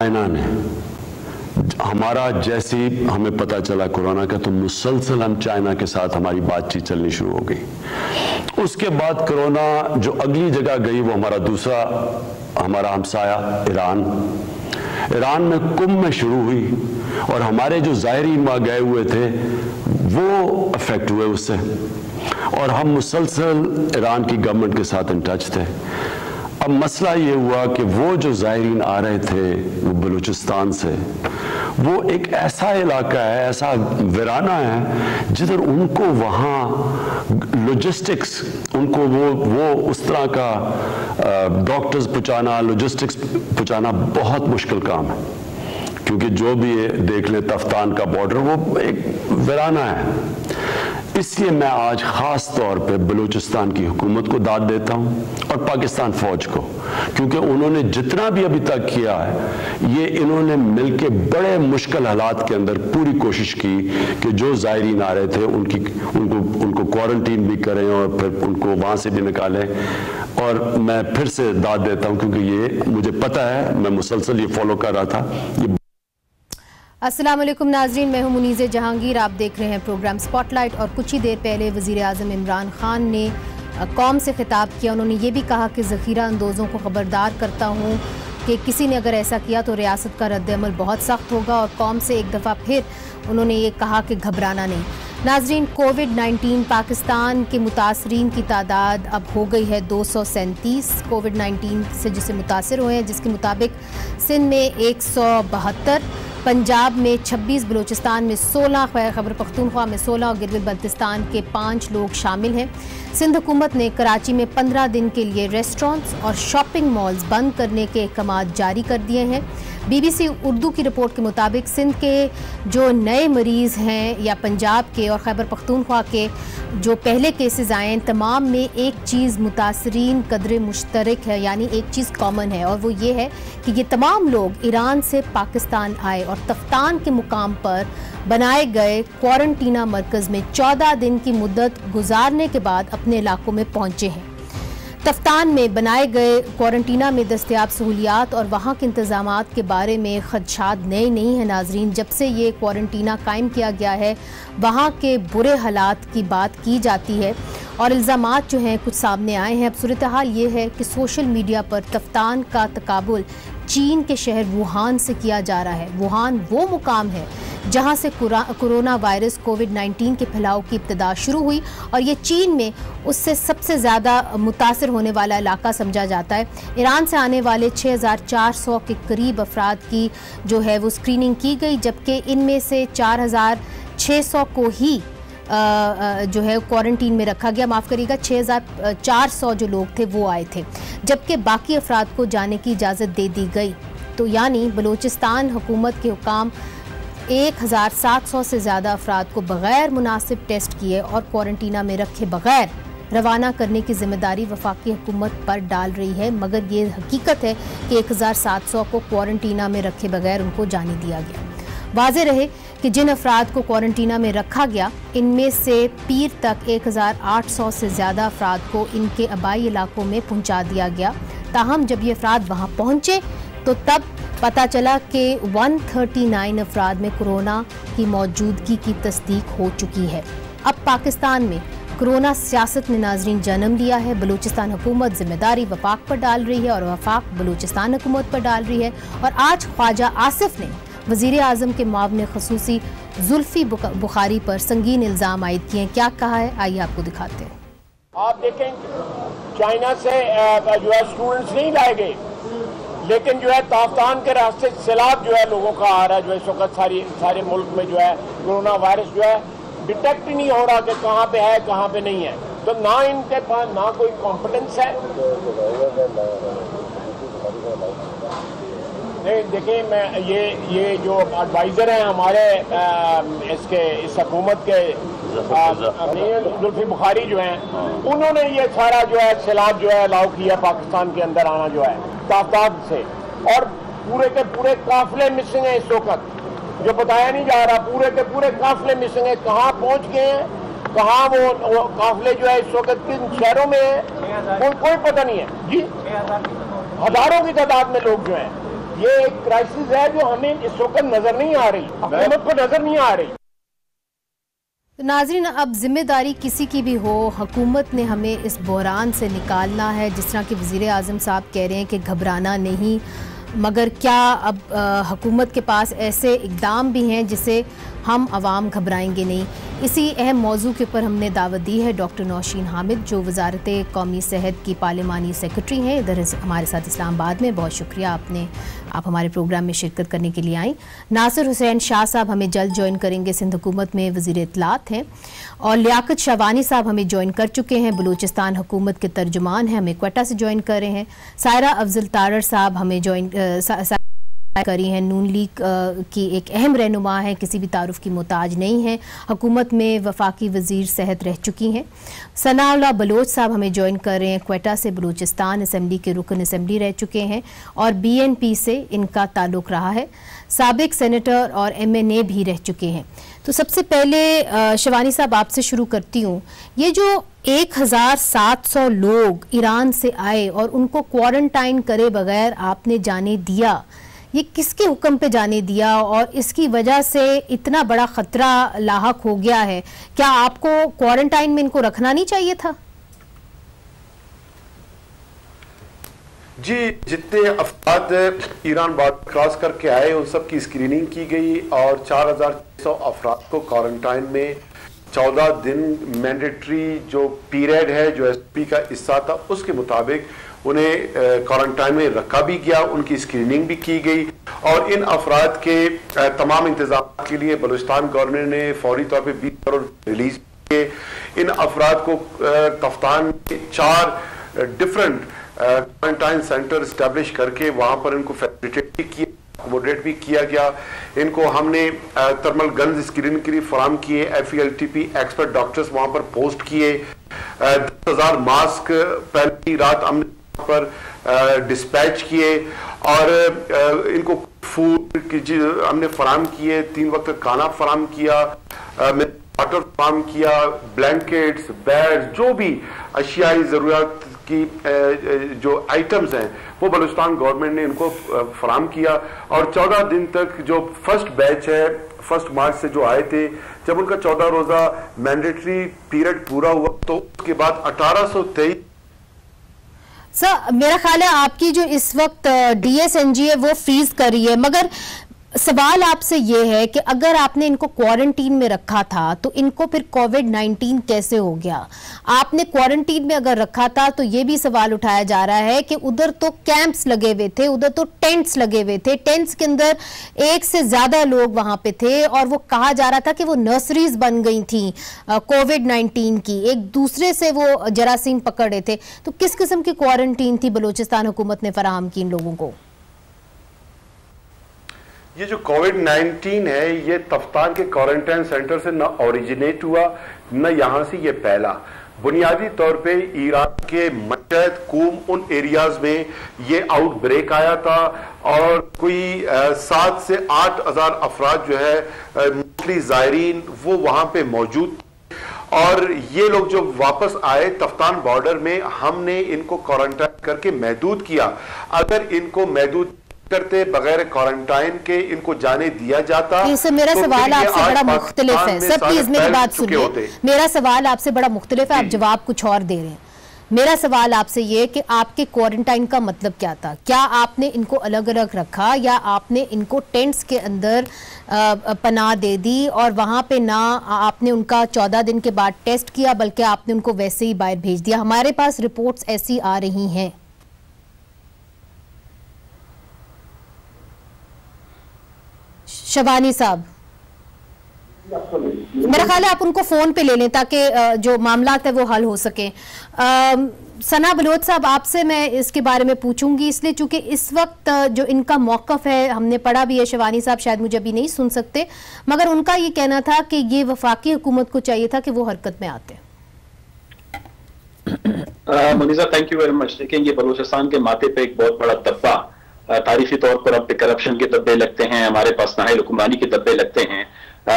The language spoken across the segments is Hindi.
चाइना ने हमारा जैसे ही हमें पता चला कोरोना का तो मुसलसल हम चाइना के साथ हमारी बातचीत चलनी शुरू हो गई। उसके बाद कोरोना जो अगली जगह गई वो हमारा हमसाया ईरान में कुंभ में शुरू हुई और हमारे जो ज़ायरीन वहाँ गए हुए थे वो अफेक्ट हुए उससे और हम मुसलसल ईरान की गवर्नमेंट के साथ इन टच थे। अब मसला ये हुआ कि वो जो ज़ायरीन आ रहे थे वो बलूचिस्तान से, वो एक ऐसा इलाका है, ऐसा वीराना है जिधर उनको वहाँ लॉजिस्टिक्स, उनको वो उस तरह का डॉक्टर्स पहुँचाना, लॉजिस्टिक्स पहुँचाना बहुत मुश्किल काम है, क्योंकि जो भी देख ले तफ्तान का बॉर्डर वो एक वीराना है। इसलिए मैं आज ख़ास तौर पे बलूचिस्तान की हुकूमत को दाद देता हूँ और पाकिस्तान फ़ौज को, क्योंकि उन्होंने जितना भी अभी तक किया है ये इन्होंने मिलके बड़े मुश्किल हालात के अंदर पूरी कोशिश की कि जो ज़ायरीन आ रहे थे उनको क्वारंटीन भी करें और फिर उनको वहाँ से भी निकालें। और मैं फिर से दाद देता हूँ क्योंकि ये मुझे पता है, मैं मुसलसल ये फॉलो कर रहा था। अस्सलाम वालेकुम नाजरीन, मैं हूं मुनीज़े जहांगीर। आप देख रहे हैं प्रोग्राम स्पॉटलाइट। और कुछ ही देर पहले वज़ीर आज़म इमरान खान ने कौम से खिताब किया। उन्होंने ये भी कहा कि ज़ख़ीरा अंदोज़ों को ख़बरदार करता हूं कि किसी ने अगर ऐसा किया तो रियासत का रद्द-ए-अमल बहुत सख्त होगा। और कौम से एक दफ़ा फिर उन्होंने ये कहा कि घबराना नहीं। नाजरीन, कोविड-19 पाकिस्तान के मुतासरीन की तादाद अब हो गई है 237 कोविड-19 से जिसे मुतासर हुए हैं, जिसके मुताबिक सिंध में 172, पंजाब में 26, बलूचिस्तान में 16, खैबर पख्तूनख्वा में 16 और गिलगित बल्तिस्तान के 5 लोग शामिल हैं। सिंध हुकूमत ने कराची में 15 दिन के लिए रेस्टोरेंट्स और शॉपिंग मॉल्स बंद करने के अहकाम जारी कर दिए हैं। BBC उर्दू की रिपोर्ट के मुताबिक सिंध के जो नए मरीज़ हैं या पंजाब के और खैबर पख्तूनख्वा के जो पहले केसेस आए हैं, तमाम में एक चीज़ मुतासरीन कदर मुश्तरक है, यानी एक चीज़ कॉमन है, और वो ये है कि ये तमाम लोग ईरान से पाकिस्तान आए और तफ्तान के मुकाम पर बनाए गए क्वारंटीना मरकज़ में 14 दिन की मुद्दत गुजारने के बाद अपने इलाकों में पहुँचे हैं। तफ्तान में बनाए गए क्वारंटीना में दस्तयाब सहूलियात और वहाँ के इंतज़ामात के बारे में खदशात नए नहीं हैं। नाजरीन, जब से ये क्वारंटीना कायम किया गया है वहाँ के बुरे हालात की बात की जाती है और इल्ज़ामात जो हैं कुछ सामने आए हैं। अब सूरत हाल ये है कि सोशल मीडिया पर तफ्तान का तकाबुल चीन के शहर वुहान से किया जा रहा है। वुहान वो मुकाम है जहां से कोरोना वायरस कोविड-19 के फैलाव की इब्तिदा शुरू हुई और ये चीन में उससे सबसे ज़्यादा मुतासर होने वाला इलाका समझा जाता है। ईरान से आने वाले 6400 के करीब अफराद की जो है वो स्क्रीनिंग की गई, जबकि इनमें से 4600 को ही जो है क्वारंटीन में रखा गया। माफ़ करिएगा, 6400 जो लोग थे वो आए थे, जबकि बाकी अफराद को जाने की इजाज़त दे दी गई। तो यानी बलूचिस्तान हुकूमत के हुकाम 1700 से ज़्यादा अफराद को बग़ैर मुनासिब टेस्ट किए और क्वारंटीना में रखे बग़ैर रवाना करने की ज़िम्मेदारी वफाकी हुकूमत पर डाल रही है। मगर ये हकीकत है कि 1700 को क्वारंटीना में रखे बग़ैर उनको जाने दिया गया। वाज़ेह रहे कि जिन अफराद को क्वारंटीना में रखा गया इनमें से पीर तक 1800 से ज़्यादा अफराद को इनके आबाई इलाकों में पहुँचा दिया गया। ताहम जब ये अफराद वहाँ पहुँचे तो तब पता चला कि 139 अफराद में कोरोना की मौजूदगी की तस्दीक हो चुकी है। अब पाकिस्तान में कोरोना सियासत ने नाजरीन जन्म लिया है। बलूचिस्तान हुकूमत जिम्मेदारी वफाक पर डाल रही है और वफाक बलूचिस्तान हुकूमत पर डाल रही है। और आज ख्वाजा आसिफ ने वज़ीर आज़म के मुआविन ख़ुसूसी जुल्फ़ी बुखारी पर संगीन इल्ज़ाम आयद किए हैं। क्या कहा है, आइए आपको दिखाते हैं। आप देखें, चाइना से जो है स्टूडेंट्स नहीं लाए गए, लेकिन जो है ताफ्तान के रास्ते सैलाब जो है लोगों का आ रहा है। जो है इस वक्त सारे मुल्क में जो है कोरोना वायरस जो है डिटेक्ट ही नहीं हो रहा कि कहाँ पे है कहाँ पे नहीं है। तो ना इनके पास ना कोई कॉन्फिडेंस है। नहीं देखिए, मैं ये जो एडवाइज़र हैं हमारे इस हुकूमत के जुल्फ़ी बुखारी जो हैं, उन्होंने ये सारा जो है सैलाब जो है अलाउ किया पाकिस्तान के अंदर आना जो है तादाद से, और पूरे के पूरे काफिले मिसिंग हैं इस वक्त, जो बताया नहीं जा रहा। पूरे के पूरे काफिले मिसिंग हैं। कहाँ पहुँच गए हैं, कहाँ वो काफिले जो है इस वक्त किन शहरों में है, कोई पता नहीं है जी। हजारों की तादाद में लोग जो हैं ये एक क्राइसिस है जो हमें इस वक्त नजर नहीं आ रही, हुकूमत को नजर नहीं आ रही। नाज़रीन, अब जिम्मेदारी किसी की भी हो, हुकूमत ने हमें इस बहरान से निकालना है। जिस तरह के वज़ीर आज़म साहब कह रहे हैं कि घबराना नहीं, मगर क्या अब हुकूमत के पास ऐसे इक़दाम भी हैं जिसे हम आवाम घबराएंगे नहीं? इसी अहम मौजू के ऊपर हमने दावत दी है डॉक्टर नौशीन हामिद, जो वज़ारत कौमी सेहत की पार्लिमानी सेक्रेटरी हैं, इधर हमारे साथ इस्लामाबाद में। बहुत शुक्रिया आप हमारे प्रोग्राम में शिरकत करने के लिए आई। नासिर हुसैन शाह साहब हमें जल्द ज्वाइन करेंगे, सिंध हुकूमत में वज़ीर इत्तलात हैं। और लियाकत शावानी साहब हमें ज्वाइन कर चुके हैं, बलूचिस्तान हुकूमत के तर्जुमान हैं, हमें क्वेटा से ज्वाइन कर रहे हैं। सायरा अफजल तारर साहब हमें ज्वाइन करी हैं, नून लीग की एक अहम रहनुमा है, किसी भी तारुफ की मोहताज नहीं है, हुकूमत में वफाकी वज़ीर सेहत रह चुकी हैं। सनाउल्लाह बलोच साहब हमें ज्वाइन कर रहे हैं क्वेटा से, बलूचिस्तान असम्बली के रुकन असम्बली रह चुके हैं और BNP से इनका ताल्लुक़ रहा है, साबिक सेनेटर और MNA भी रह चुके हैं। तो सबसे पहले शिवानी साहब आपसे शुरू करती हूँ, ये जो 1700 लोग ईरान से आए और उनको क्वारंटाइन करे बगैर आपने जाने दिया, ये किसके हुक्म पे जाने दिया और इसकी वजह से इतना बड़ा खतरा लाहक हो गया है? क्या आपको क्वारंटाइन में इनको रखना नहीं चाहिए था? जी, जितने अफराद ईरान बॉर्डर क्रॉस करके आए उन सब की स्क्रीनिंग की गई और 4600 अफराद को क्वारंटाइन में 14 दिन मैंडेटरी जो पीरियड है, जो SP का हिस्सा था, उसके मुताबिक उन्हें क्वारंटाइन में रखा भी गया, उनकी स्क्रीनिंग भी की गई और इन अफराद के तमाम इंतजाम के लिए बलूचिस्तान गवर्नमेंट ने फौरी तौर पे 20 करोड़ रिलीज किए। इन अफराद को कफ्तान में 4 डिफरेंट क्वारंटाइन सेंटर इस्टेब्लिश करके वहां पर इनको फैसिलिटेट भी किया, अकोमोडेट भी किया गया। इनको हमने थर्मल गन्स स्क्रीनिंग के लिए फराम किए, FELTP एक्सपर्ट डॉक्टर्स वहां पर पोस्ट किए, 10,000 मास्क पहली रात हमने पर डिस्पैच किए और इनको फूड की हमने फराम किए, 3 वक्त खाना फराम किया, वाटर फराम किया, ब्लैंकेट्स, बेड, जो भी अशियाई ज़रूरत की जो आइटम्स हैं वो बलूचिस्तान गवर्नमेंट ने इनको फराम किया। और 14 दिन तक जो फर्स्ट बैच है 1 मार्च से जो आए थे, जब उनका 14 रोजा मैंडेटरी पीरियड पूरा हुआ तो उसके बाद 1823 सर, मेरा ख्याल है आपकी जो इस वक्त DSNG है वो फ्रीज कर रही है, मगर सवाल आपसे ये है कि अगर आपने इनको क्वारंटीन में रखा था तो इनको फिर कोविड-19 कैसे हो गया? आपने क्वारंटीन में अगर रखा था तो ये भी सवाल उठाया जा रहा है कि उधर तो कैंप्स लगे हुए थे, उधर तो टेंट्स लगे हुए थे, टेंट्स के अंदर 1 से ज्यादा लोग वहां पे थे और वो कहा जा रहा था कि वो नर्सरीज बन गई थी कोविड-19 की, एक दूसरे से वो जरासीम पकड़ रहे थे। तो किस किस्म की क्वारंटीन थी बलूचिस्तान हुकूमत ने फराहम की इन लोगों को? ये जो कोविड-19 है ये तफ्तान के क्वारंटाइन सेंटर से न ओरिजिनेट हुआ न यहाँ से ये फैला। बुनियादी तौर पे ईरान के मशहद, कूम, उन एरियाज में ये आउटब्रेक आया था और कोई 7 से 8 हज़ार अफराद जो है मोस्टली ज़ायरीन वो वहाँ पे मौजूद और ये लोग जो वापस आए तफ्तान बॉर्डर में हमने इनको क्वारंटाइन करके महदूद किया। अगर इनको महदूद करते बगैर क्वारंटाइन के इनको जाने दिया जाता तो मेरा सवाल आपसे बड़ा मुख्तलिफ है सर, प्लीज मेरी बात सुनिए। मेरा सवाल आपसे बड़ा मुख्तलिफ है, आप जवाब कुछ और दे रहे हैं। मेरा सवाल आपसे ये कि आपके क्वारंटाइन का मतलब क्या था? क्या आपने इनको अलग अलग रखा या आपने इनको टेंट्स के अंदर पनाह दे दी और वहां पे ना आपने उनका 14 दिन के बाद टेस्ट किया बल्कि आपने उनको वैसे ही बाहर भेज दिया? हमारे पास रिपोर्ट्स ऐसी आ रही हैं। शबानी साहब, मेरा ख्याल है आप उनको फोन पे ले लें ताकि जो मामला है वो हल हो सके। सना बलोच साहब, आपसे मैं इसके बारे में पूछूंगी इसलिए चूंकि इस वक्त जो इनका मौकफ है हमने पढ़ा भी है, शिवानी साहब शायद मुझे अभी नहीं सुन सकते, मगर उनका ये कहना था कि ये वफाकी हुकूमत को चाहिए था कि वो हरकत में आते। Muniza, thank you very much. देखिए, ये बलूचिस्तान के माथे पे एक बहुत बड़ा धब्बा, तारीखी तौर पर अब करप्शन के धब्बे लगते हैं, हमारे पास नाहिल हुक्मरानी के धब्बे लगते हैं।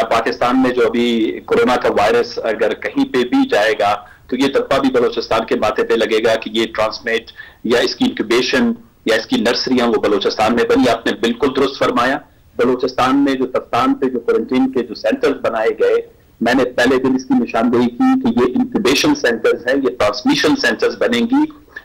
पाकिस्तान में जो अभी कोरोना का वायरस अगर कहीं पे भी जाएगा तो ये धब्बा भी बलूचिस्तान के माथे पे लगेगा कि ये ट्रांसमिट या इसकी इंक्यूबेशन या इसकी नर्सरियां वो बलूचिस्तान में बनी। आपने बिल्कुल दुरुस्त फरमाया, बलूचिस्तान में जो तफ्तान पे जो क्वारंटीन के जो सेंटर्स बनाए गए, मैंने पहले दिन इसकी निशानदेही की कि ये इंक्यूबेशन सेंटर्स हैं, ये ट्रांसमिशन सेंटर्स बनेंगी,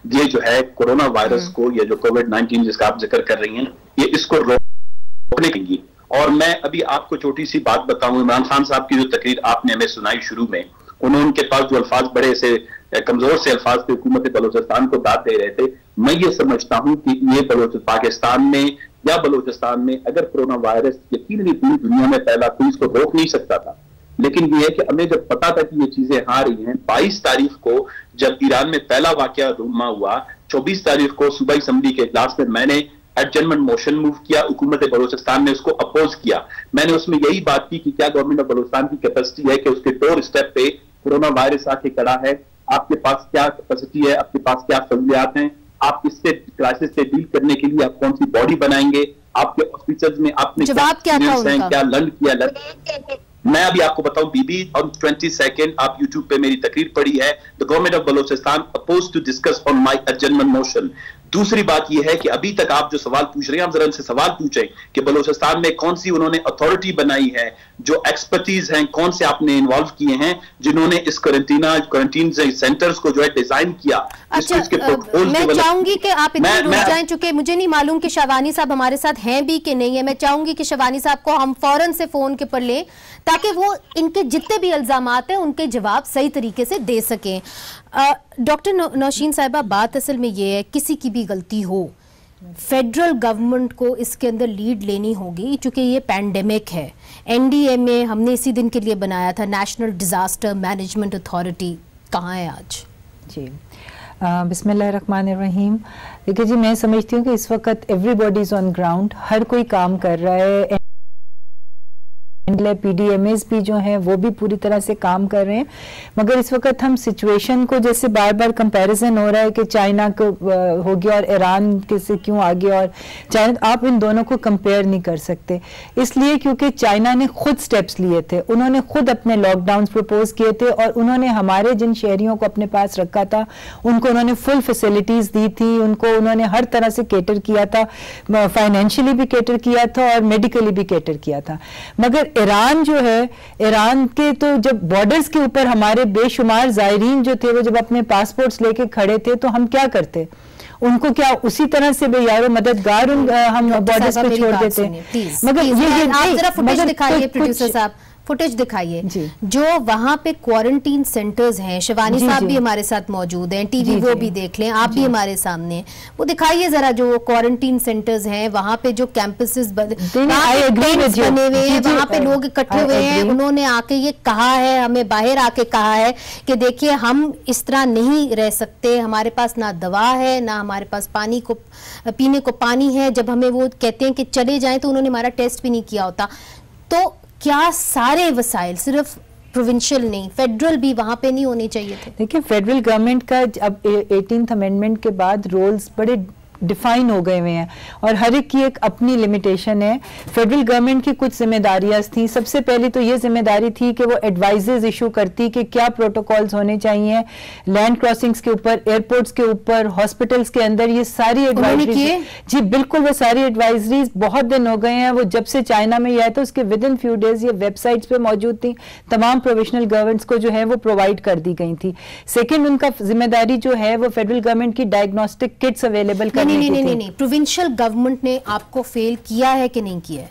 ये जो है कोरोना वायरस को, ये जो कोविड-19 जिसका आप जिक्र कर रही हैं, ये इसको रोकने की। और मैं अभी आपको छोटी सी बात बताऊं, इमरान खान साहब की जो तकरीर आपने हमें सुनाई शुरू में, उनके पास जो अल्फाज बड़े से कमजोर से अल्फाज थे, हुकूमत बलूचिस्तान को दाद दे रहे थे। मैं ये समझता हूं कि ये पाकिस्तान में या बलूचिस्तान में अगर कोरोना वायरस यकीनन पूरी दुनिया में फैला तो इसको रोक नहीं सकता था, लेकिन ये है कि हमें जब पता था कि ये चीजें आ रही हैं, 22 तारीख को जब ईरान में पहला वाकया रूमा हुआ, 24 तारीख को सूबाई असेंबली के इजलास में मैंने एडजर्नमेंट मोशन मूव किया, हुकूमत बलूचिस्तान ने उसको अपोज किया। मैंने उसमें यही बात की कि क्या गवर्नमेंट ऑफ बलूचिस्तान की कैपेसिटी है कि उसके डोर स्टेप पे कोरोना वायरस आके खड़ा है, आपके पास क्या कैपेसिटी है, आपके पास क्या सहूलियात हैं, आप इससे क्राइसिस से डील करने के लिए आप कौन सी बॉडी बनाएंगे, आपके हॉस्पिटल्स में आपने क्या लर्न किया। मैं अभी आपको बताऊं बीबी, ऑन 22 आप यूट्यूब पे मेरी तकरीर पड़ी है, the government of Balochistan oppose to discuss on my adjournment motion. दूसरी बात यह है कि अभी तक आप जो सवाल पूछ रहे हैं, आप जरा इनसे सवाल पूछें कि बलूचिस्तान में कौन सी उन्होंने अथॉरिटी बनाई है, जो एक्सपर्टीज हैं, कौन से आपने इन्वॉल्व किए हैं, जिन्होंने इस क्वारंटीन सेंटर्स को जो है डिजाइन किया। अच्छा, मैं चाहूंगी कि आप इतने रुक जाएं, चूंकि मुझे नहीं मालूम कि शवानी साहब हमारे साथ हैं भी कि नहीं है। मैं चाहूंगी कि शवानी साहब को हम फौरन से फोन के पर लें ताकि वो इनके जितने भी इल्जामात हैं उनके जवाब सही तरीके से दे सकें। डॉक्टर नौशीन साहिबा, बात असल में ये है, किसी की भी गलती हो, फेडरल गवर्नमेंट को इसके अंदर लीड लेनी होगी, चूंकि ये पैंडेमिक है। एनडीएमए हमने इसी दिन के लिए बनाया था, नेशनल डिजास्टर मैनेजमेंट अथॉरिटी कहाँ है आज? जी बिस्मिल्लाहिर्रहमानिर्रहीम। देखिए जी, मैं समझती हूँ कि इस वक्त एवरीबॉडी इज ऑन ग्राउंड, हर कोई काम कर रहा है। पीडीएमएस भी जो हैं वो भी पूरी तरह से काम कर रहे हैं, मगर इस वक्त हम सिचुएशन को, जैसे बार बार कंपैरिजन हो रहा है कि चाइना को हो गया और ईरान के से क्यों आ गया और चाइना, आप इन दोनों को कंपेयर नहीं कर सकते, इसलिए क्योंकि चाइना ने खुद स्टेप्स लिए थे, उन्होंने खुद अपने लॉकडाउन प्रपोज किए थे और उन्होंने हमारे जिन शहरियों को अपने पास रखा था उनको उन्होंने फुल फैसिलिटीज दी थी, उनको उन्होंने हर तरह से केटर किया था, फाइनेंशियली भी केटर किया था और मेडिकली भी केटर किया था। मगर ईरान जो है, ईरान के तो जब बॉर्डर्स के ऊपर हमारे बेशुमार जायरीन जो थे वो जब अपने पासपोर्ट्स लेके खड़े थे तो हम क्या करते, उनको क्या उसी तरह से यारो मददगार हम बॉर्डर्स पे छोड़ देते। मगर ये आप जरा फुटेज दिखाइए प्रोड्यूसर साहब, फुटेज दिखाइए जो वहां पे क्वारंटीन सेंटर्स हैं। शिवानी साहब भी हमारे साथ मौजूद हैं, टीवी वो भी देख लें, आप भी हमारे सामने, वो दिखाइए जरा जो क्वारंटीन सेंटर्स हैं, वहां पे जो कैंपसेस बने हुए हैं, वहां पे लोग इकट्ठे हुए हैं। उन्होंने आके ये कहा है, हमें बाहर आके कहा है कि देखिए हम इस तरह नहीं रह सकते, हमारे पास ना दवा है, ना हमारे पास पानी को पीने को पानी है। जब हमें वो कहते हैं कि चले जाएं तो उन्होंने हमारा टेस्ट भी नहीं किया होता। तो क्या सारे वसाइल, सिर्फ प्रोविंशियल नहीं, फेडरल भी वहां पे नहीं होने चाहिए थे? देखिए, फेडरल गवर्नमेंट का अब 18th अमेंडमेंट के बाद रोल्स बड़े डिफाइन हो गए हुए हैं और हर एक की एक अपनी लिमिटेशन है। फेडरल गवर्नमेंट की कुछ जिम्मेदारियां थी। सबसे पहले तो ये जिम्मेदारी थी कि वो एडवाइजेज इशू करती कि क्या प्रोटोकॉल्स होने चाहिए लैंड क्रॉसिंग्स के ऊपर, एयरपोर्ट्स के ऊपर, हॉस्पिटल्स के अंदर। ये सारी एडवाइजरीज, जी बिल्कुल, वो सारी एडवाइजरीज बहुत दिन हो गए हैं। वो जब से चाइना में ये आया तो उसके विद इन फ्यू डेज ये वेबसाइट्स पे मौजूद थी, तमाम प्रोविजनल गवर्नमेंट्स को जो है वो प्रोवाइड कर दी गई थी। सेकेंड, उनका जिम्मेदारी जो है वो फेडरल गवर्नमेंट की डायग्नोस्टिक किट्स अवेलेबल कर नहीं, प्रोविंशियल गवर्नमेंट ने आपको फेल किया है कि नहीं किया है?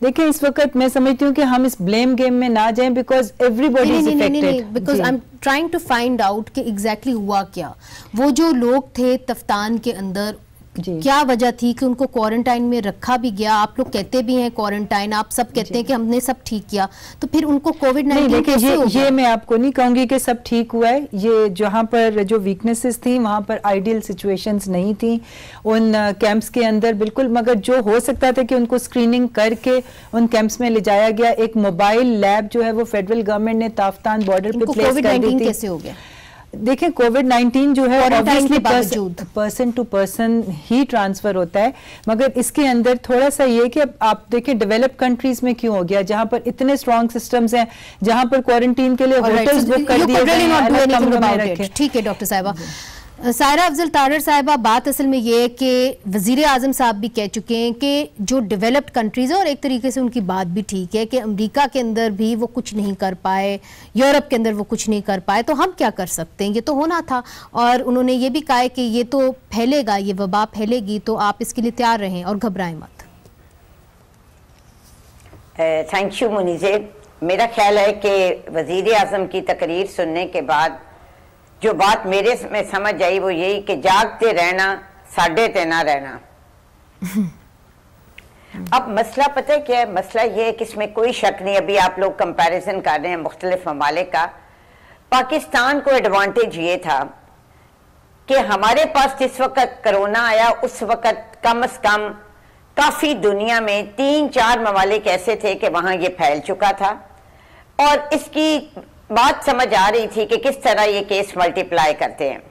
देखिए, इस वक्त मैं समझती हूँ कि हम इस ब्लेम गेम में ना जाएं, because everybody is affected. Because I am trying to find out कि एग्जैक्टली हुआ क्या। वो जो लोग थे तफ्तान के अंदर, क्या वजह थी कि उनको क्वारंटाइन में रखा भी गया? आप लोग कहते भी हैं क्वारंटाइन, आप सब कहते हैं कि हमने सब ठीक किया, तो फिर उनको कोविड-19 कैसे हो गया? ये मैं आपको नहीं कहूंगी कि सब ठीक हुआ है। ये जहां पर जो वीकनेसेस थी वहां पर आइडियल सिचुएशंस नहीं थी उन कैंप्स के अंदर, बिल्कुल। मगर जो हो सकता था कि उनको स्क्रीनिंग करके उन कैंप्स में ले जाया गया। एक मोबाइल लैब जो है वो फेडरल गवर्नमेंट ने ताफ्तान बॉर्डर पे प्लेस कर दी थी। कैसे हो गया? देखें, कोविड-19 जो है ऑब्वियसली पर्सन टू पर्सन ही ट्रांसफर होता है, मगर इसके अंदर थोड़ा सा ये कि अब आप देखें डेवलप्ड कंट्रीज में क्यों हो गया, जहां पर इतने स्ट्रॉन्ग सिस्टम्स हैं, जहां पर क्वारंटीन के लिए होटल्स बुक कर दिए गए हैं। ठीक है डॉक्टर साहिबा, सायरा अफजल तारर साहिबा, बात असल में ये है कि वजीर आजम साहब भी कह चुके हैं कि जो डेवलप्ड कंट्रीज है, और एक तरीके से उनकी बात भी ठीक है कि अमेरिका के अंदर भी वो कुछ नहीं कर पाए, यूरोप के अंदर वो कुछ नहीं कर पाए, तो हम क्या कर सकते हैं, ये तो होना था। और उन्होंने ये भी कहा है कि ये तो फैलेगा, ये वबा फैलेगी, तो आप इसके लिए तैयार रहें और घबराएं मत। थैंक यू मुनीज़े। मेरा ख्याल है कि वजीर आजम की तकरीर सुनने के बाद जो बात मेरे में समझ आई वो यही कि जागते रहना, साढ़े ते ना रहना। अब मसला पता है क्या है? मसला ये है कि इसमें कोई शक नहीं, अभी आप लोग कंपैरिजन कर रहे हैं मुख्तलिफ ममालिक का। पाकिस्तान को एडवांटेज ये था कि हमारे पास जिस वक्त कोरोना आया उस वक्त कम से कम काफी दुनिया में 3-4 ममालिक ऐसे थे कि वहां ये फैल चुका था, और इसकी बात समझ आ रही थी कि किस तरह ये केस मल्टीप्लाई करते हैं।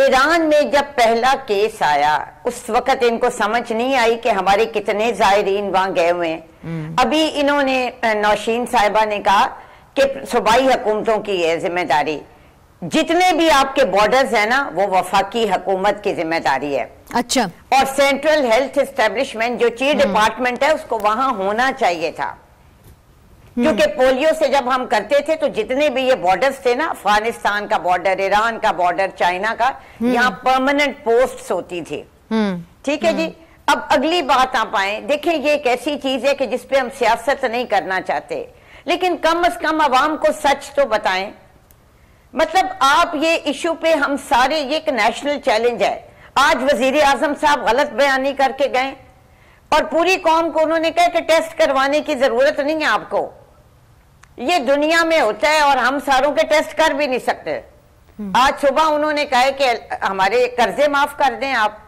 ईरान में जब पहला केस आया उस वक्त इनको समझ नहीं आई कि हमारे कितने ज़ायरीन वहां गए हुए हैं। अभी इन्होंने नौशीन साहिबा ने कहा कि सूबाई हुकूमतों की है जिम्मेदारी, जितने भी आपके बॉर्डर्स है ना वो वफाकी हुकूमत की जिम्मेदारी है। अच्छा। और सेंट्रल हेल्थ एस्टेब्लिशमेंट जो चीफ डिपार्टमेंट है उसको वहां होना चाहिए था, क्योंकि पोलियो से जब हम करते थे तो जितने भी ये बॉर्डर्स थे ना, अफगानिस्तान का बॉर्डर, ईरान का बॉर्डर, चाइना का, यहाँ परमानेंट पोस्ट्स होती थी। ठीक है जी। अब अगली बात आप आए, देखें ये एक ऐसी चीज है कि जिसपे हम सियासत नहीं करना चाहते, लेकिन कम से कम अवाम को सच तो बताएं। मतलब आप ये इशू पे हम सारे, ये एक नेशनल चैलेंज है। आज वजीर आजम साहब गलत बयानी करके गए और पूरी कौम को उन्होंने कहा कि टेस्ट करवाने की जरूरत नहीं है आपको, ये दुनिया में होता है और हम सारों के टेस्ट कर भी नहीं सकते। आज सुबह उन्होंने कहा कि हमारे कर्जे माफ कर दें आप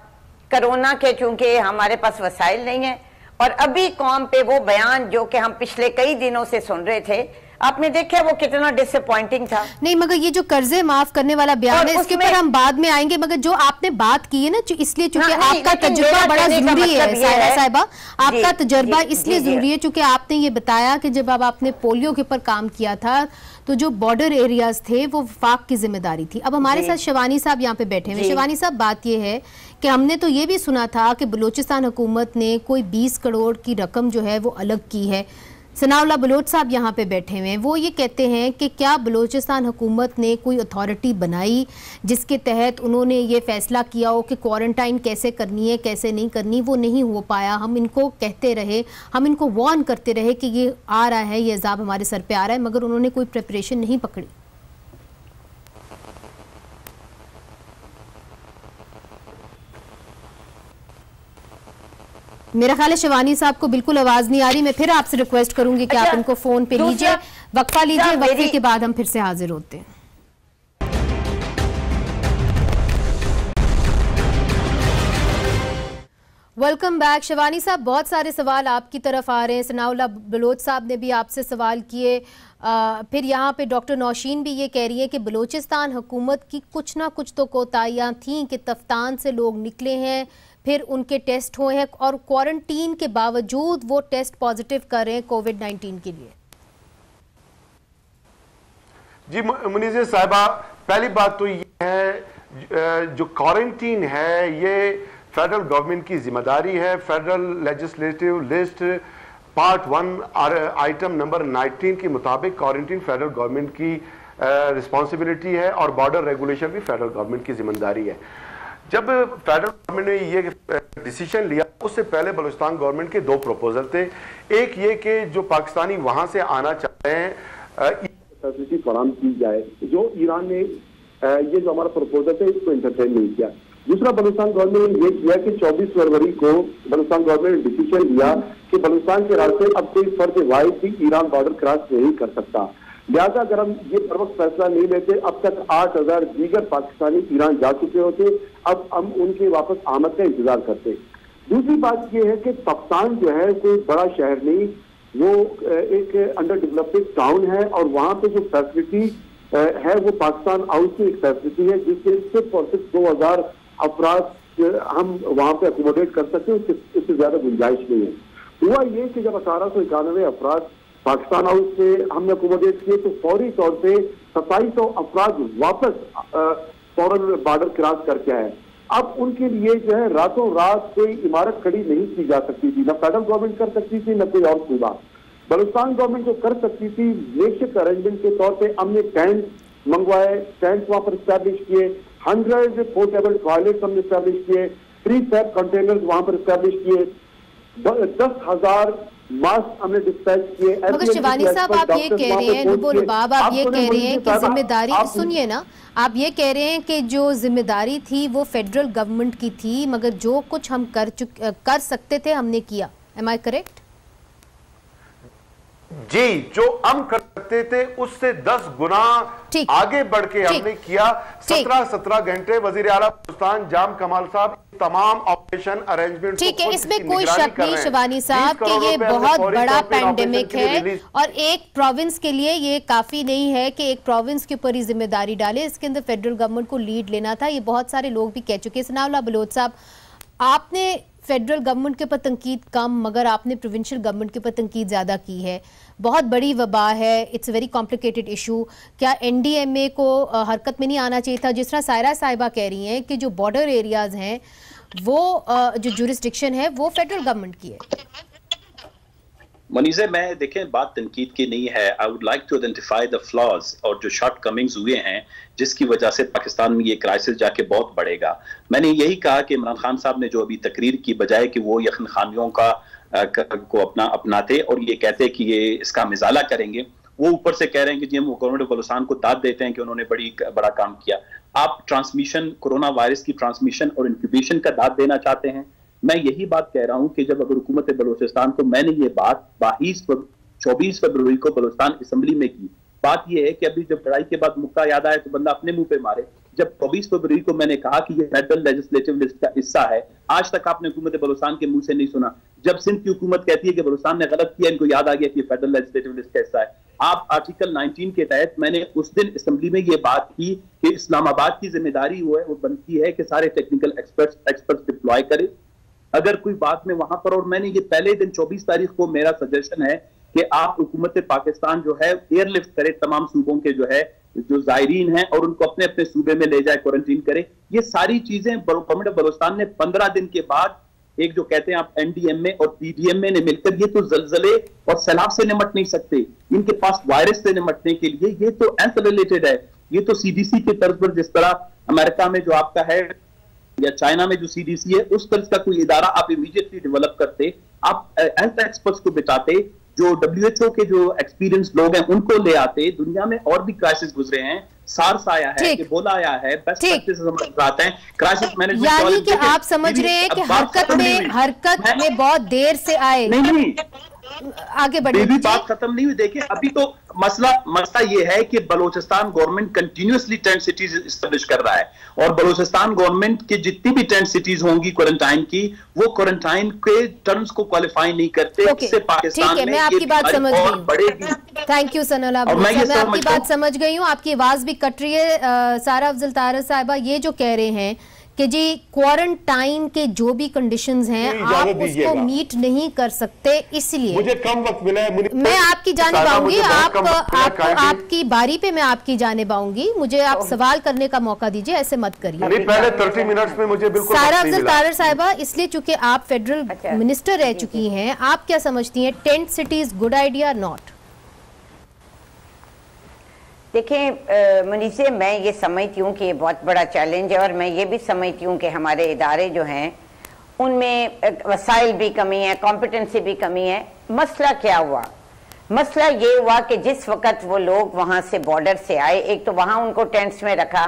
कोरोना के, चूंकि हमारे पास वसाइल नहीं है। और अभी कौम पे वो बयान जो कि हम पिछले कई दिनों से सुन रहे थे, आपने देखा वो कितना डिसअपॉइंटिंग था। नहीं, मगर ये जो कर्जे माफ करने वाला बयान है इसके ऊपर हम बाद में आएंगे, मगर जो आपने बात की है ना, इसलिए चूंकि आपका तजुर्बा बड़ा जरूरी है सायरा साहिबा, आपका तजुर्बा इसलिए जरूरी है चूंकि आपने ये बताया कि जब आपने पोलियो के ऊपर काम किया था तो जो बॉर्डर एरियाज थे वो वफाक की जिम्मेदारी थी। अब हमारे साथ शिवानी साहब यहाँ पे बैठे हुए। शिवानी साहब, बात ये है कि हमने तो ये भी सुना था कि बलूचिस्तान हुकूमत ने कोई 20 करोड़ की रकम जो है वो अलग की है। सनाउल्लाह बलोच साहब यहाँ पे बैठे हुए हैं, वो ये कहते हैं कि क्या बलूचिस्तान हुकूमत ने कोई अथॉरिटी बनाई जिसके तहत उन्होंने ये फैसला किया हो कि क्वारंटाइन कैसे करनी है कैसे नहीं करनी, वो नहीं हो पाया। हम इनको कहते रहे, हम इनको वार्न करते रहे कि ये आ रहा है, ये अजाब हमारे सर पे आ रहा है, मगर उन्होंने कोई प्रिपरेशन नहीं पकड़ी। मेरा ख्याल है शिवानी साहब को बिल्कुल आवाज नहीं आ रही। मैं फिर आपसे रिक्वेस्ट करूंगी कि आप इनको फोन पे लीजिए, वक्फा लीजिए, वक्फे के बाद हम फिर से हाजिर होते हैं। Welcome back. शिवानी साहब, बहुत सारे सवाल आपकी तरफ आ रहे हैं। सनाउल्लाह बलोच साहब ने भी आपसे सवाल किए, फिर यहाँ पे डॉक्टर नौशीन भी ये कह रही है कि बलूचिस्तान हुकूमत की कुछ ना कुछ तो कोताहियाँ थीं कि तफ्तान से लोग निकले हैं, फिर उनके टेस्ट हुए हैं और क्वारंटीन के बावजूद वो टेस्ट पॉजिटिव कर रहे हैं कोविड-19 के लिए। जी मुनीज़ साहिबा, पहली बात तो ये है जो क्वारंटीन है ये फेडरल गवर्नमेंट की जिम्मेदारी है। Federal legislative list part 1 item number 19 के मुताबिक क्वारंटीन फेडरल गवर्नमेंट की रिस्पॉन्सिबिलिटी है और बॉर्डर रेगुलेशन भी फेडरल गवर्नमेंट की जिम्मेदारी है। जब फेडरल गवर्नमेंट ने ये डिसीजन लिया उससे पहले बलूचिस्तान गवर्नमेंट के 2 प्रपोजल थे। एक ये कि जो पाकिस्तानी वहां से आना चाहते हैं फैसिलिटी फराहम की जाए, जो ईरान ने ये जो हमारा प्रपोजल है इसको इंटरटेन नहीं किया। दूसरा, बलूचिस्तान गवर्नमेंट ने ये किया कि 24 फरवरी को बलूचिस्तान गवर्नमेंट ने डिसीजन लिया कि बलूचिस्तान के रास्ते अब कोई फर्द वाहिद भी ईरान बॉर्डर क्रॉस नहीं कर सकता। लिहाजा अगर हम ये बर वक्त फैसला नहीं लेते, अब तक 8000 दीगर पाकिस्तानी ईरान जा चुके होते, अब हम उनके वापस आमद का इंतजार करते। दूसरी बात यह है कि तफ्तान जो है कोई बड़ा शहर नहीं, वो एक अंडर डेवलप्ड टाउन है और वहाँ पे जो फैसिलिटी है वो पाकिस्तान हाउस की एक फैसिलिटी है जिससे सिर्फ और सिर्फ 2000 अफराद हम वहाँ पे अकोमोडेट कर सकते हैं, इससे ज्यादा गुंजाइश नहीं है। हुआ ये कि जब 1891 अफराद पाकिस्तान हाउस से हमने अकोमोडेट किए तो फौरी तौर पे 2700 अफराद वापस फौरन बॉर्डर क्रॉस करके आए। अब उनके लिए जो है रातों रात कोई इमारत खड़ी नहीं की जा सकती थी, न फेडरल गवर्नमेंट कर सकती थी, न कोई और सुविधा। बलूचिस्तान गवर्नमेंट जो कर सकती थी, बेसिक अरेंजमेंट के तौर पे हमने टेंट मंगवाए, टेंट वहां पर स्टैब्लिश किए, 100 पोर्टेबल टॉयलेट हमने स्टैब्लिश किए, प्री फैब कंटेनर्स वहां पर स्टैब्लिश किए, 10,000 मास्क हमने डिस्पैच किए। मगर शिवानी साहब आप ये कह रहे हैं, नुबो लुबाब आप ये कह रहे हैं कि जिम्मेदारी, सुनिए ना, आप ये कह रहे हैं कि जो जिम्मेदारी थी वो फेडरल गवर्नमेंट की थी, मगर जो कुछ हम कर सकते थे हमने किया। एम आई करेक्ट? जी, जो हम कर सकते थे उससे 10 गुना आगे बढ़ के हमने किया। 17 घंटे वजीर आला बलूचिस्तान जाम कमाल साहब तमाम ऑपरेशन अरेंजमेंट। ठीक है, इसमें कोई शक नहीं शिवानी साहब कि ये बहुत बड़ा पैंडेमिक है और एक प्रोविंस के लिए ये काफी नहीं है कि एक प्रोविंस के ऊपर ही जिम्मेदारी डाले, इसके अंदर फेडरल गवर्नमेंट को लीड लेना था। ये बहुत सारे लोग भी कह चुके हैं। सनाउल्लाह बलोच साहब, आपने फेडरल गवर्नमेंट के ऊपर तनकीद कम मगर आपने प्रोविंशियल गवर्नमेंट के ऊपर तनकीद ज़्यादा की है। बहुत बड़ी वबा है, इट्स वेरी कॉम्प्लिकेटेड इशू। क्या एनडीएमए को हरकत में नहीं आना चाहिए था? जिस तरह सायरा साहिबा कह रही हैं कि जो बॉर्डर एरियाज हैं वो जो जुरिस्डिक्शन है वो फेडरल गवर्नमेंट की है। मनीज़े, मैं देखें बात तनकीद की नहीं है। I would like to identify the flaws और जो शॉर्ट कमिंग्स हुए हैं जिसकी वजह से पाकिस्तान में ये क्राइसिस जाके बहुत बढ़ेगा। मैंने यही कहा कि इमरान खान साहब ने जो अभी तकरीर की बजाय कि वो यखन खानियों को अपनाते और ये कहते कि ये इसका मिजाला करेंगे, वो ऊपर से कह रहे हैं कि जी हम गवर्नमेंट बलूचिस्तान को दाद देते हैं कि उन्होंने बड़ा काम किया। आप ट्रांसमिशन, कोरोना वायरस की ट्रांसमिशन और इंक्यूबेशन का दाद देना चाहते हैं। मैं यही बात कह रहा हूं कि जब अगर हुकूमत बलूचिस्तान को, मैंने ये बात 24 फरवरी को बलूचिस्तान असेंबली में की, बात ये है कि अभी जब लड़ाई के बाद मुक्का याद आए तो बंदा अपने मुंह पे मारे। जब 24 फरवरी को मैंने कहा कि ये फेडरल लेजिस्लेटिव लिस्ट का हिस्सा है, आज तक आपने हुकूमत बलूचिस्तान के मुंह से नहीं सुना। जब सिंध की हुकूमत कहती है कि बलूचिस्तान ने गलत किया, इनको याद आ गया कि ये फेडरल लेजिस्लेटिव लिस्ट का हिस्सा है। आप आर्टिकल 19 के तहत मैंने उस दिन असेंबली में ये बात की कि इस्लामाबाद की जिम्मेदारी वो बनती है कि सारे टेक्निकल एक्सपर्ट्स डिप्लॉय करे अगर कोई बात में वहां पर। और मैंने ये पहले दिन 24 तारीख को मेरा सजेशन है कि आप हुकूमत पाकिस्तान जो है एयरलिफ्ट करे तमाम सूबों के जो है जो जायरीन हैं और उनको अपने अपने सूबे में ले जाए, क्वारंटीन करे। ये सारी चीजें गवर्नमेंट बलूचिस्तान ने 15 दिन के बाद, एक जो कहते हैं आप एनडीएमए और पीडीएमए ने मिलकर, ये तो जलजले और सैलाब से निमट नहीं सकते, इनके पास वायरस से निमटने के लिए ये तो एंथ-रिलेटेड है। ये तो सीडीसी के तर्ज पर, जिस तरह अमेरिका में जो आपका है या चाइना में जो सीडीसी है, उस तरह का कोई इदारा आप इमीडिएटली डेवलप करते, आप हेल्थ एक्सपर्ट्स को बिठाते, जो डब्ल्यूएचओ के जो एक्सपीरियंस लोग हैं उनको ले आते। दुनिया में और भी क्राइसिस गुजरे हैं, सार्स आया है, इबोला आया है, बेस्ट प्रैक्टिसेस हम बताते हैं, क्राइसिस मैनेजमेंट। यानी कि आप समझ रहे हैं कि हरकत में बहुत देर से आए। नहीं, आगे बढ़िए। भी बात खत्म नहीं हुई। देखिए अभी तो मसला ये है कि Balochistan government continuously tent cities establish कर रहा है और बलूचिस्तान गवर्नमेंट की जितनी भी टेंट सिटीज होंगी क्वारंटाइन की, वो क्वारंटाइन के टर्म्स को क्वालिफाई नहीं करते। इससे पाकिस्तान में मैं आपकी बात समझ गई बढ़ेगी। थैंक यू सनाउल्लाह, मैं आपकी बात समझ गई हूँ। आपकी आवाज भी कट रही है। सारा अफजल तारर साहिबा ये जो कह रहे हैं कि जी क्वारंटाइन के जो भी कंडीशंस हैं आप उसको मीट नहीं कर सकते, इसलिए मुझे कम वक्त मिला है। मैं आपकी जानिब आऊंगी, आपकी बारी पे मैं आपकी जानिब आऊंगी। मुझे आप सवाल करने का मौका दीजिए, ऐसे मत करिए। पहले 30 मिनट्स में मुझे बिल्कुल सारा अफजल तारर साहिबा, इसलिए चूंकि आप फेडरल मिनिस्टर रह चुकी हैं, आप क्या समझती हैं, tent cities good idea not? देखिए मनीषे, मैं ये समझती हूँ कि ये बहुत बड़ा चैलेंज है और मैं ये भी समझती हूँ कि हमारे इदारे जो हैं उनमें वसाइल भी कमी है, कॉम्पिटेंसी भी कमी है। मसला क्या हुआ? मसला ये हुआ कि जिस वक्त वो लोग वहाँ से बॉर्डर से आए, एक तो वहाँ उनको टेंट्स में रखा,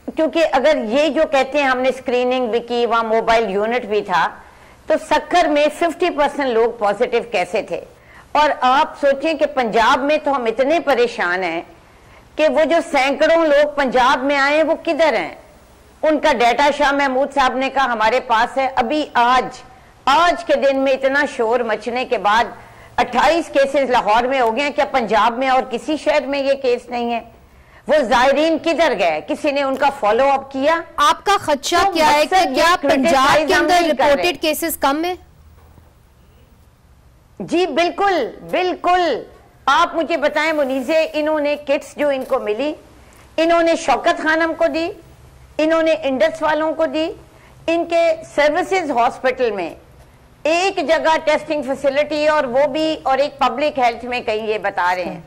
क्योंकि अगर ये जो कहते हैं हमने स्क्रीनिंग भी की, वहाँ मोबाइल यूनिट भी था, तो सक्कर में 50% लोग पॉजिटिव कैसे थे। और आप सोचें कि पंजाब में तो हम इतने परेशान हैं कि वो जो सैकड़ों लोग पंजाब में आए वो किधर हैं? उनका डाटा शाह महमूद साहब ने कहा हमारे पास है। अभी आज के दिन में इतना शोर मचने के बाद 28 केसेस लाहौर में हो गए। क्या पंजाब में और किसी शहर में ये केस नहीं है? वो जायरीन किधर गए? किसी ने उनका फॉलो अप किया? आपका खदशा तो क्या है कि क्या पंजाब के अंदर रिपोर्टेड केसेस कम है? जी बिल्कुल बिल्कुल। आप मुझे बताएं मुनीज़े, इन्होंने किट्स जो इनको मिली, इन्होंने शौकत खानम को दी, इन्होंने इंडस वालों को दी। इनके सर्विसेज हॉस्पिटल में एक जगह टेस्टिंग फैसिलिटी और वो भी और एक पब्लिक हेल्थ में कहीं ये बता रहे हैं,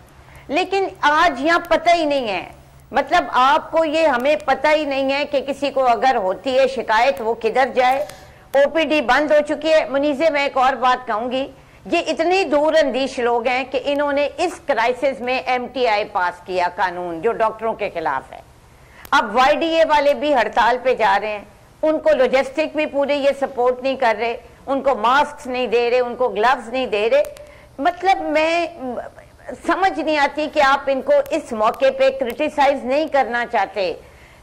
लेकिन आज यहाँ पता ही नहीं है। मतलब आपको ये हमें पता ही नहीं है कि किसी को अगर होती है शिकायत वो किधर जाए। ओपीडी बंद हो चुकी है। मुनीज़े, मैं एक और बात कहूंगी, ये इतने दूरअंदेश लोग हैं कि इन्होंने इस क्राइसिस में एमटीआई पास किया कानून जो डॉक्टरों के खिलाफ है। अब वाईडीए वाले भी हड़ताल पे जा रहे हैं, उनको लॉजिस्टिक भी पूरे ये सपोर्ट नहीं कर रहे, उनको मास्क नहीं दे रहे, उनको ग्लव्स नहीं दे रहे। मतलब मैं समझ नहीं आती कि आप इनको इस मौके पे क्रिटिसाइज नहीं करना चाहते,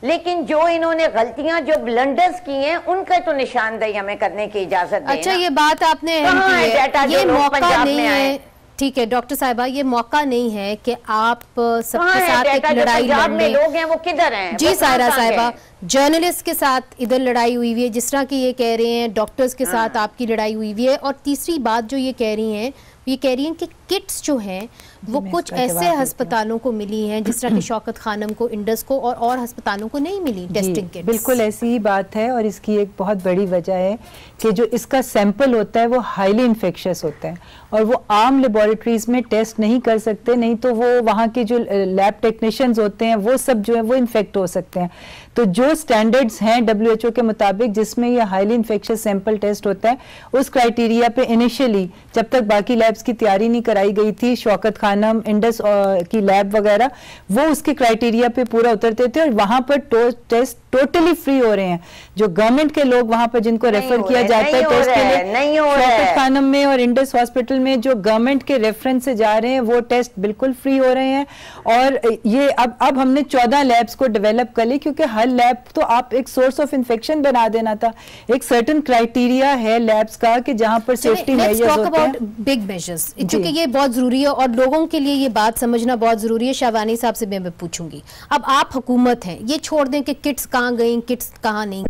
लेकिन जो इन्होंने गलतियां जो ब्लंडर्स की हैं उनका तो निशानदेही हमें करने की इजाजत दें। अच्छा, ये बात आपने ये मौका नहीं है, ठीक है डॉक्टर साहिबा, ये मौका नहीं है कि आप सबके साथ एक लड़ाई लड़ने। लोग हैं वो किधर हैं? जी सायरा साहिबा, जर्नलिस्ट के साथ इधर लड़ाई हुई हुई है, जिस तरह की ये कह रहे हैं, डॉक्टर्स के साथ आपकी लड़ाई हुई हुई है। और तीसरी बात जो ये कह रही हैं, ये कह रही हैं कि किट्स जो हैं वो कुछ ऐसे अस्पतालों को मिली हैं जिस तरह की शौकत खानम को, इंडस को और अस्पतालों को नहीं मिली टेस्टिंग किट्स। बिल्कुल ऐसी ही बात है, और इसकी एक बहुत बड़ी वजह है कि जो इसका सैंपल होता है वो हाईली इन्फेक्शियस होता है और वो आम लेबोरेटरीज में टेस्ट नहीं कर सकते, नहीं तो वो वहाँ के जो लैब टेक्नीशियंस होते हैं वो सब जो है वो इन्फेक्ट हो सकते हैं। तो जो स्टैंडर्ड्स हैं WHO के मुताबिक जिसमें ये हाईली इन्फेक्शियस सैंपल टेस्ट होता है, उस क्राइटेरिया पे इनिशियली जब तक बाकी लैब्स की तैयारी नहीं कराई गई थी, शौकत खानम, इंडस की लैब वगैरह, वो उसके क्राइटेरिया पे पूरा उतरते थे और वहां पर टेस्ट टोटली फ्री हो रहे हैं। जो गवर्नमेंट के लोग वहां पर जिनको रेफर किया जाता है टेस्ट के लिए, शौकत खानम में और इंडस हॉस्पिटल में जो गवर्नमेंट के रेफरेंस से जा रहे हैं वो टेस्ट बिल्कुल फ्री हो रहे हैं। और ये अब हमने 14 लैब्स को डेवलप कर ली, क्योंकि हर लैब तो आप एक सोर्स ऑफ इन्फेक्शन बना देना था। एक सर्टेन क्राइटेरिया है लैब्स का कि जहां पर सेफ्टी मेजर्स होते हैं, बिग मेजर्स, क्योंकि ये बहुत जरूरी है और लोगों के लिए ये बात समझना बहुत जरूरी है। शाहवानी साहब से मैं पूछूंगी, अब आप हुकूमत हैं, ये छोड़ दें कि किट्स कहाँ गई, किट्स कहाँ नहीं।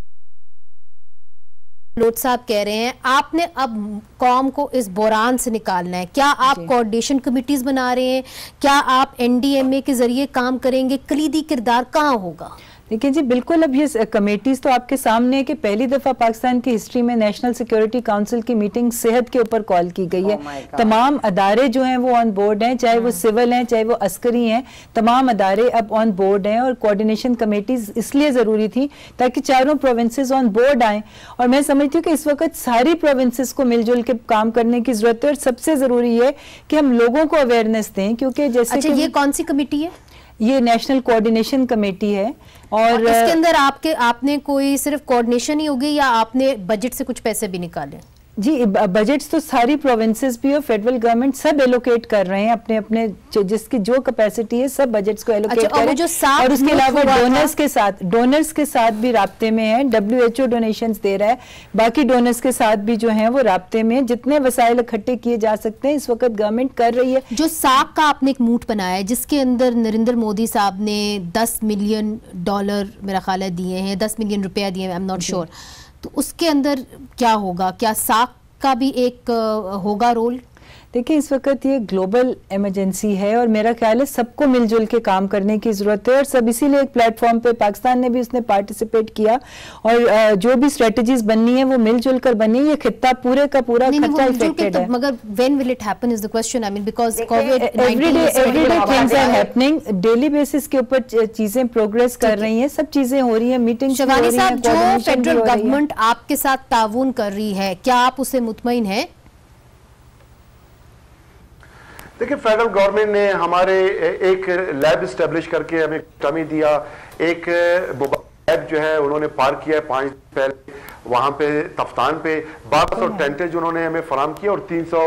लोट साहब कह रहे हैं आपने अब कौम को इस बुरान से निकालना है, क्या आप कोऑर्डिनेशन कमिटीज बना रहे हैं, क्या आप NDMA के जरिए काम करेंगे, कलीदी किरदार कहाँ होगा? देखिए जी, बिल्कुल अब ये कमेटीज तो आपके सामने है कि पहली दफा पाकिस्तान की हिस्ट्री में नेशनल सिक्योरिटी काउंसिल की मीटिंग सेहत के ऊपर कॉल की गई है। तमाम अदारे जो हैं वो ऑन बोर्ड हैं, चाहे वो सिविल हैं चाहे वो अस्करी हैं, तमाम अदारे अब ऑन बोर्ड हैं। और कोऑर्डिनेशन कमेटीज इसलिए जरूरी थी ताकि चारों प्रोविंसेस ऑन बोर्ड आए। और मैं समझती हूँ कि इस वक्त सारी प्रोविंसेस को मिलजुल के काम करने की जरूरत है और सबसे जरूरी है कि हम लोगों को अवेयरनेस दें, क्योंकि जैसे अच्छा, ये कौन सी कमेटी है? ये नेशनल कोऑर्डिनेशन कमेटी है। और इसके अंदर आपने कोई सिर्फ कोऑर्डिनेशन ही होगी या आपने बजट से कुछ पैसे भी निकाले? जी, बजट्स तो सारी प्रोविंसेस भी और फेडरल गवर्नमेंट सब एलोकेट कर रहे हैं, अपने अपने जिसकी जो कैपेसिटी है सब बजट्स को एलोकेट कर रहे हैं। और उसके अलावा डोनर्स के साथ भी राब्ते में है। WHO डोनेशंस दे रहा है, बाकी डोनर्स के साथ भी जो हैं वो राब्ते में, जितने वसाइल इकट्ठे किए जा सकते हैं इस वक्त गवर्नमेंट कर रही है। जो साक का आपने एक मूट बनाया है जिसके अंदर नरेंद्र मोदी साहब ने $10 मिलियन मेरा ख्याल है दिए हैं, $10 मिलियन रुपया दिए हैं, आई एम नॉट श्योर, तो उसके अंदर क्या होगा? क्या साक का भी एक होगा रोल? देखिए, इस वक्त ये ग्लोबल इमरजेंसी है और मेरा ख्याल है सबको मिलजुल के काम करने की जरूरत है। और सब इसीलिए एक प्लेटफॉर्म पे पाकिस्तान ने भी उसने पार्टिसिपेट किया और जो भी स्ट्रेटजीज बननी है वो मिलजुल कर बनी। ये खित्ता पूरे का पूरा खर्चा इफेक्टेड है, मगर when will it happen is the question. I mean because everyday things are happening, daily basis के ऊपर चीजें प्रोग्रेस कर रही हैं, सब चीजें हो रही हैं, मीटिंग्स हो रही हैं। जो फेडरल गवर्नमेंट आपके साथ ताउन कर रही है, क्या आप उससे मुतमईन हैं? देखिए, फेडरल गवर्नमेंट ने हमारे एक लैब इस्टेब्लिश करके हमें टमी दिया। एक लैब जो है उन्होंने पार्क किया है 5 दिन पहले वहां पे तफ्तान पे, 1200 टेंटेज उन्होंने हमें फराम किया और 300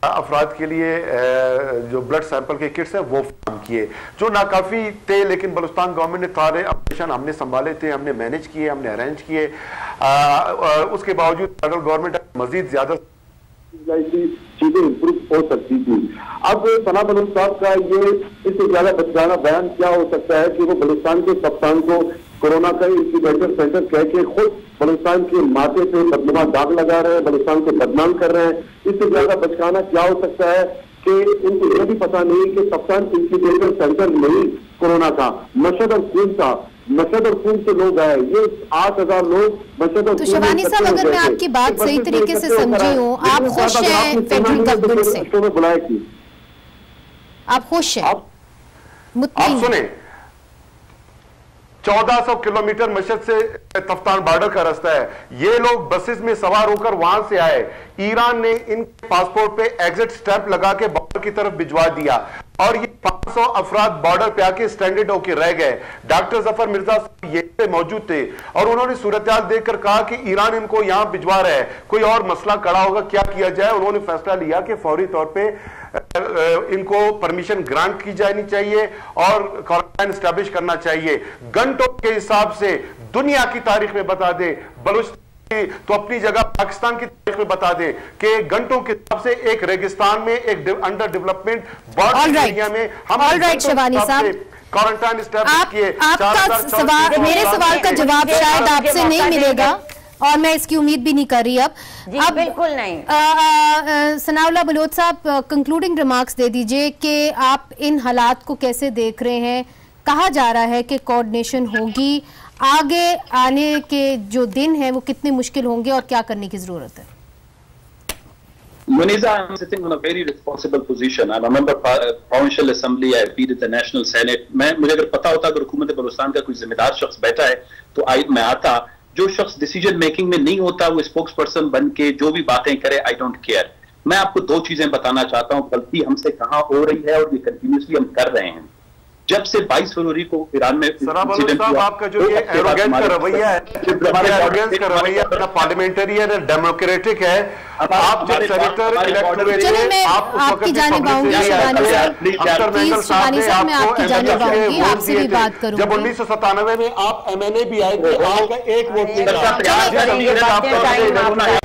अफराद के लिए जो ब्लड सैंपल के किट्स हैं वो फराम किए, जो नाकाफी थे। लेकिन बलूचिस्तान गवर्नमेंट ने सारे ऑपरेशन हमने संभाले थे, हमने मैनेज किए, हमने अरेंज किए। उसके बावजूद फेडरल गवर्नमेंट मजीद ज्यादा चीजें इंप्रूव हो सकती थी। अब सना बलूच साहब का ये इससे ज्यादा बचाना बयान क्या हो सकता है कि वो बलूचिस्तान के कप्तान को कोरोना का इंक्यूबेटर सेंटर कह के खुद बलूचिस्तान के माथे पे बदनुमा दाग लगा रहे हैं, बलूचिस्तान को बदनाम कर रहे हैं। इससे ज्यादा बचकाना क्या हो सकता है कि उनको यह भी पता नहीं कि कप्तान इंक्यूबेटर सेंटर नहीं कोरोना का, मशहद और खून था। मशहद और पूंछ से लोग आए, ये 8,000 लोग मशहद और तो शबानी साहब, अगर मैं आपकी बात सही तरीके से समझी हूँ, आप खुश हैं फेडरल गवर्नमेंट से? बुलाया की आप खुश हैं? आप सुने, 1400 किलोमीटर मशहद से तफ्तान बॉर्डर का रास्ता है। ये लोग बसेस में सवार होकर वहां से आए, ईरान ने इन पासपोर्ट पे एग्जिट स्टैंप लगा के बॉर्डर की तरफ भिजवा दिया और ये 500 अफराद बॉर्डर पे आके स्टैंडर्ड होकर रह गए। डॉक्टर जफर मिर्जा साहब ये पे मौजूद थे और उन्होंने सूरत-ए-हाल देखकर कहा कि ईरान इनको यहां भिजवा रहा है, कोई और मसला खड़ा होगा, क्या किया जाए। उन्होंने फैसला लिया कि फौरी तौर पर इनको परमिशन ग्रांट की जानी चाहिए और क्वारंटाइन स्टैब्लिश करना चाहिए। घंटों के हिसाब से दुनिया की तारीख में बता दे, बलूचिस्तान तो अपनी जगह पाकिस्तान की तारीख में बता दे कि घंटों के हिसाब से एक रेगिस्तान में, एक अंडर डेवलपमेंट बॉर्डर एरिया में हम शबानी साहब क्वारंटाइन स्टैब्लिश किए। आपका मेरे सवाल का जवाब शायद आपसे नहीं मिलेगा और मैं इसकी उम्मीद भी नहीं कर रही। अब बिल्कुल नहीं। सनाउल्लाह बलोच साहब, कंक्लूडिंग रिमार्क्स दे दीजिए कि आप इन हालात को कैसे देख रहे हैं। कहा जा रहा है कि कोऑर्डिनेशन होगी, आगे आने के जो दिन हैं वो कितने मुश्किल होंगे और क्या करने की जरूरत है? Muniza, I'm sitting on a very responsible position. I'm a member of Provincial Assembly. I beat the National Senate. मुझे अगर पता होता अगर हुकूमत बलूचिस्तान का कोई जिम्मेदार शख्स बैठा है तो मैं आता। जो शख्स डिसीजन मेकिंग में नहीं होता वो स्पोक्स पर्सन बन के जो भी बातें करे, आई डोंट केयर। मैं आपको दो चीजें बताना चाहता हूं, गलती हमसे कहां हो रही है और ये कंटिन्यूसली हम कर रहे हैं। जब से 22 फरवरी को ईरान में आपका जो ये एरोगेंस का रवैया है, एरोगेंस का रवैया अपना पार्लियामेंटेरियन है, डेमोक्रेटिक है। आप जो सेनेटर इलेक्टेड हैं, आप आपकी जानिब आऊंगी शबानी साहब, मैं आपकी जानिब आऊंगी, आपसे भी बात करूंगी। जब 1997 में आप MNA भी आए थे, आपका एक वोट नहीं था।